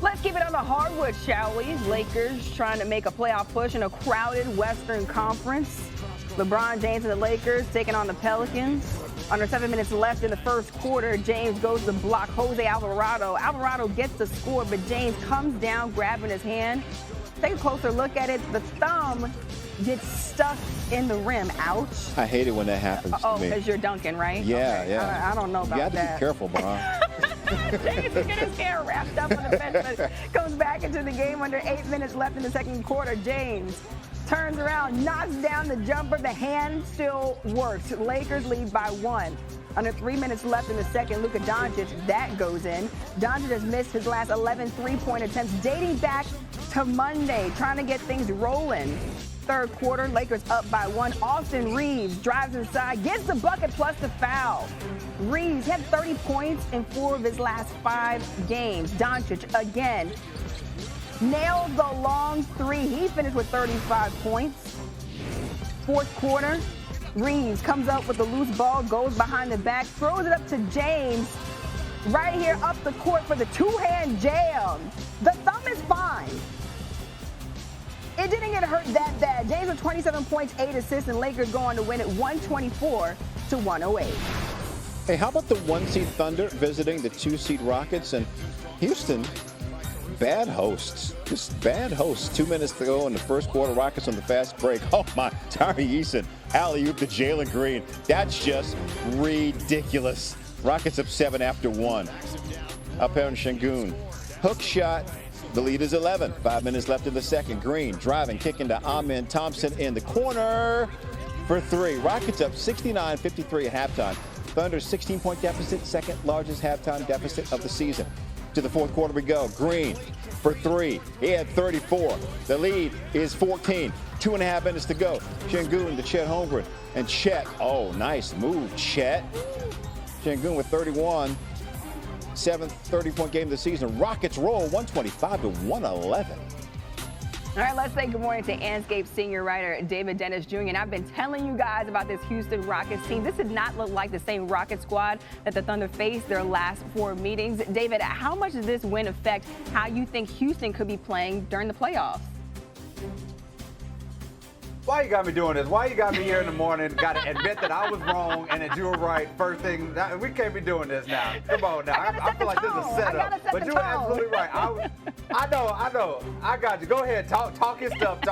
Let's keep it on the hardwood, shall we? Lakers trying to make a playoff push in a crowded Western Conference. LeBron James and the Lakers taking on the Pelicans. Under 7 minutes left in the first quarter, James goes to block Jose Alvarado. Alvarado gets the score, but James comes down, grabbing his hand. Take a closer look at it. The thumb gets stuck in the rim. Ouch. I hate it when that happens to me. Oh, because you're dunking, right? Yeah, okay. yeah. I don't know about that. You got to be careful, Bron. James is getting his hair wrapped up on the bench, but comes back into the game under 8 minutes left in the second quarter. James turns around, knocks down the jumper. The hand still works. Lakers lead by 1. Under 3 minutes left in the second, Luka Doncic, that goes in. Doncic has missed his last 11 three-point attempts dating back to Monday, trying to get things rolling. Third quarter, Lakers up by 1. Austin Reeves drives inside, gets the bucket plus the foul. Reeves had 30 points in 4 of his last 5 games. Doncic again nailed the long 3. He finished with 35 points. Fourth quarter, Reeves comes up with the loose ball, goes behind the back, throws it up to James. Right here up the court for the two-hand jam. The thumb is fine. It didn't get hurt that bad. James with 27 points, 8 assists, and Lakers go on to win it 124-108. Hey, how about the 1-seed Thunder visiting the 2-seed Rockets? And Houston, bad hosts. Just bad hosts. 2 minutes to go in the first quarter. Rockets on the fast break. Oh, my. Tari Eason. Alley-oop to Jalen Green. That's just ridiculous. Rockets up 7 after 1. Up here in Şengün. Hook shot. The lead is 11. 5 minutes left in the second. Green driving, kicking to Amen Thompson in the corner for 3. Rockets up 69-53 at halftime. Thunder's 16-point deficit, second largest halftime deficit of the season. To the fourth quarter we go. Green for 3. He had 34. The lead is 14. 2.5 minutes to go. Şengün to Chet Holmgren. And Chet, oh, nice move, Chet. Şengün with 31. 7th 30-point game of the season. Rockets roll 125-111. All right, let's say good morning to Anscape senior writer David Dennis Jr. And I've been telling you guys about this Houston Rockets team. This did not look like the same Rocket squad that the Thunder faced their last 4 meetings. David, how much does this win affect how you think Houston could be playing during the playoffs? Why you got me doing this? Why you got me here in the morning? Got to admit that I was wrong and that you were right. First thing, we can't be doing this now. Come on now. I feel like this is a setup. But you're absolutely right. I know. I got you. Go ahead. Talk your stuff.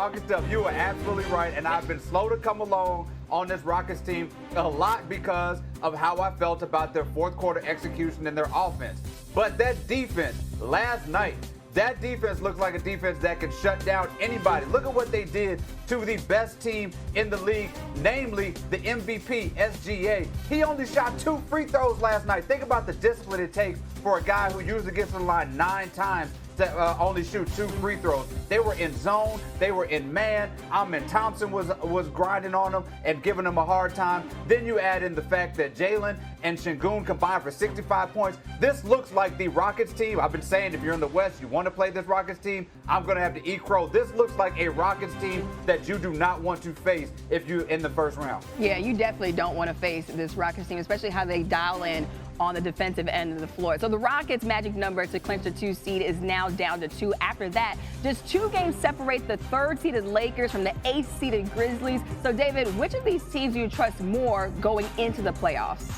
You were absolutely right. And I've been slow to come along on this Rockets team a lot because of how I felt about their fourth quarter execution and their offense. But that defense last night, that defense looks like a defense that can shut down anybody. Look at what they did to the best team in the league, namely the MVP, SGA. He only shot 2 free throws last night. Think about the discipline it takes for a guy who usually gets to the line 9 times to only shoot 2 free throws. They were in zone. They were in man. Amen Thompson was grinding on them and giving them a hard time. Then you add in the fact that Jalen and Şengün combined for 65 points. This looks like the Rockets team. I've been saying if you're in the West, you want to play this Rockets team, I'm going to have to eat crow. This looks like a Rockets team that you do not want to face if you're in the first round. Yeah, you definitely don't want to face this Rockets team, especially how they dial in on the defensive end of the floor. So the Rockets' magic number to clinch the 2 seed is now down to 2. After that, just 2 games separate the 3rd-seeded Lakers from the 8th-seeded Grizzlies. So, David, which of these teams do you trust more going into the playoffs?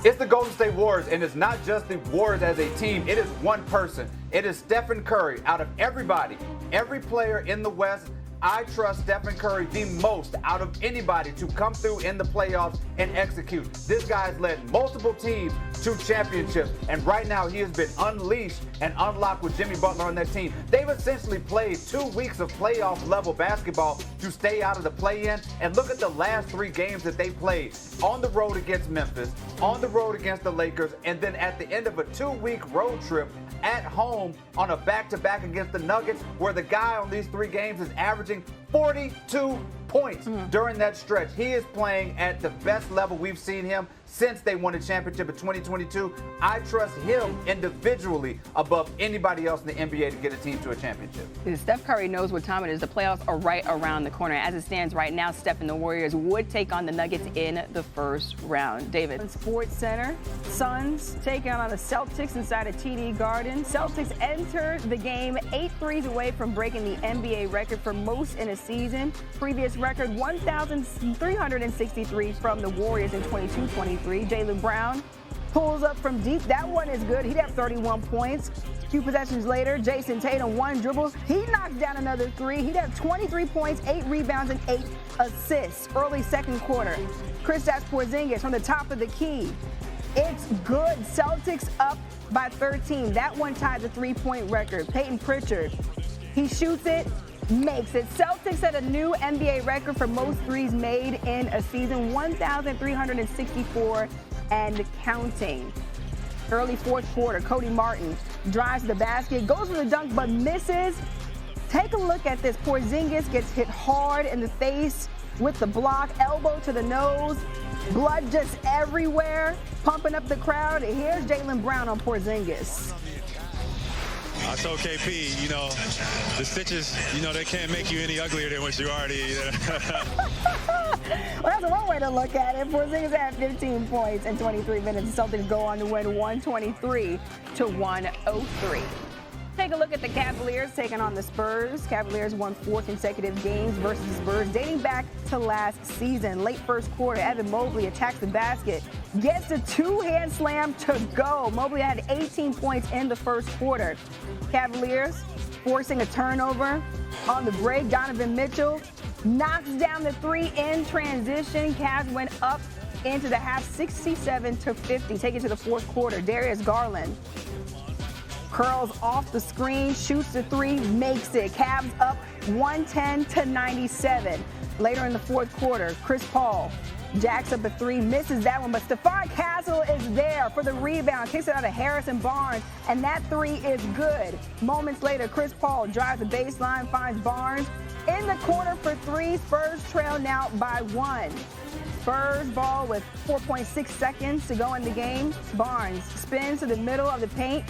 It's the Golden State Warriors, and it's not just the Warriors as a team. It is one person. It is Stephen Curry. Out of everybody, every player in the West, I trust Stephen Curry the most out of anybody to come through in the playoffs and execute. This guy has led multiple teams to championships, and right now he has been unleashed and unlocked with Jimmy Butler on that team. They've essentially played 2 weeks of playoff level basketball to stay out of the play-in, and look at the last 3 games that they played. On the road against Memphis, on the road against the Lakers, and then at the end of a 2-week road trip at home on a back-to-back against the Nuggets, where the guy on these 3 games is averaging 42 points during that stretch. He is playing at the best level we've seen him since they won a championship in 2022. I trust him individually above anybody else in the NBA to get a team to a championship. Steph Curry knows what time it is. The playoffs are right around the corner. As it stands right now, Steph and the Warriors would take on the Nuggets in the first round. David. Sports Center, Suns taking on the Celtics inside of TD Garden. Celtics enter the game 8 threes away from breaking the NBA record for most in a season. Previous record 1,363 from the Warriors in 22-23. Jaylen Brown pulls up from deep. That one is good. He'd have 31 points. A few possessions later, Jason Tatum, 1 dribble. He knocks down another 3. He'd have 23 points, 8 rebounds, and 8 assists. Early second quarter. Kristaps Porzingis from the top of the key. It's good. Celtics up by 13. That one tied the 3-point record. Peyton Pritchard, he shoots it, makes it. Celtics set a new NBA record for most threes made in a season, 1,364 and counting. Early fourth quarter, Cody Martin drives to the basket, goes for the dunk, but misses. Take a look at this. Porzingis gets hit hard in the face with the block, elbow to the nose, blood just everywhere, pumping up the crowd. And here's Jaylen Brown on Porzingis. I told KP, the stitches, they can't make you any uglier than what you already. Well, that's one way to look at it. Porzingis had 15 points in 23 minutes. The Celtics go on to win 123-103. Take a look at the Cavaliers taking on the Spurs. Cavaliers won 4 consecutive games versus the Spurs dating back to last season. Late first quarter, Evan Mobley attacks the basket, gets a 2-hand slam to go. Mobley had 18 points in the first quarter. Cavaliers forcing a turnover on the break. Donovan Mitchell knocks down the 3 in transition. Cavs went up into the half 67-50. Take it to the fourth quarter. Darius Garland curls off the screen, shoots the 3, makes it. Cavs up 110-97. Later in the fourth quarter, Chris Paul jacks up a 3, misses that one, but Stephon Castle is there for the rebound, kicks it out of Harrison Barnes, and that 3 is good. Moments later, Chris Paul drives the baseline, finds Barnes in the corner for 3. Spurs trail now by 1. Spurs ball with 4.6 seconds to go in the game. Barnes spins to the middle of the paint,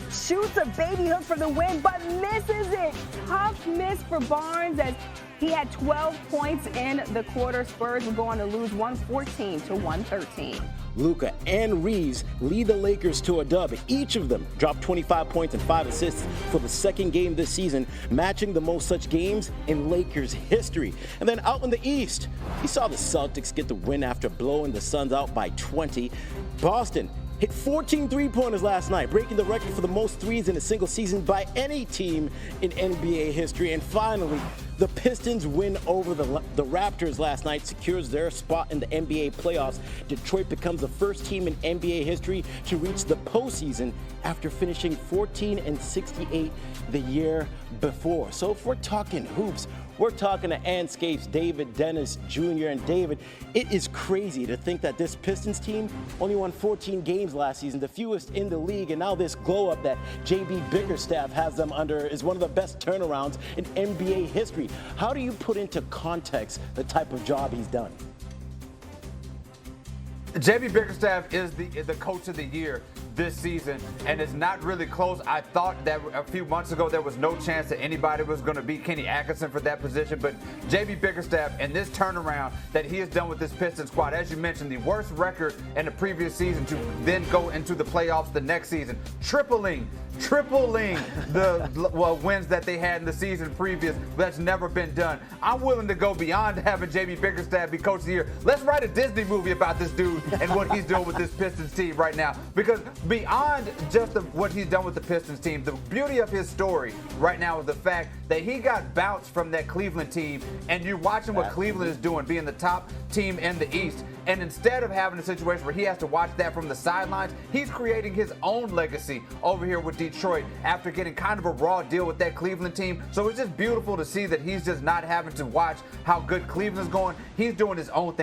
shoots a baby hook for the win, but misses it. Tough miss for Barnes as he had 12 points in the quarter. Spurs will go on to lose 114-113. Luka and Reeves lead the Lakers to a dub. Each of them dropped 25 points and 5 assists for the second game this season, matching the most such games in Lakers history. And then out in the East, you saw the Celtics get the win after blowing the Suns out by 20. Boston hit 14 three-pointers last night, breaking the record for the most threes in a single season by any team in NBA history. And finally, the Pistons win over the Raptors last night, secures their spot in the NBA playoffs. Detroit becomes the first team in NBA history to reach the postseason after finishing 14-68 the year before. So if we're talking hoops, we're talking to Anscape's David Dennis Jr. And David, it is crazy to think that this Pistons team only won 14 games last season, the fewest in the league, and now this glow-up that JB Bickerstaff has them under is one of the best turnarounds in NBA history. How do you put into context the type of job he's done? JB Bickerstaff is the coach of the year this season, and it's not really close. I thought that a few months ago there was no chance that anybody was going to beat Kenny Atkinson for that position, but JB Bickerstaff and this turnaround that he has done with this Pistons squad, as you mentioned, the worst record in the previous season to then go into the playoffs the next season, tripling the wins that they had in the season previous. That's never been done. I'm willing to go beyond having JB Bickerstaff be coach of the year. Let's write a Disney movie about this dude and what he's doing with this Pistons team right now, because beyond just what he's done with the Pistons team, the beauty of his story right now is the fact that he got bounced from that Cleveland team, and you're watching what Cleveland is doing, being the top team in the East. And instead of having a situation where he has to watch that from the sidelines, he's creating his own legacy over here with Detroit after getting kind of a raw deal with that Cleveland team. So it's just beautiful to see that he's just not having to watch how good Cleveland's going. He's doing his own thing.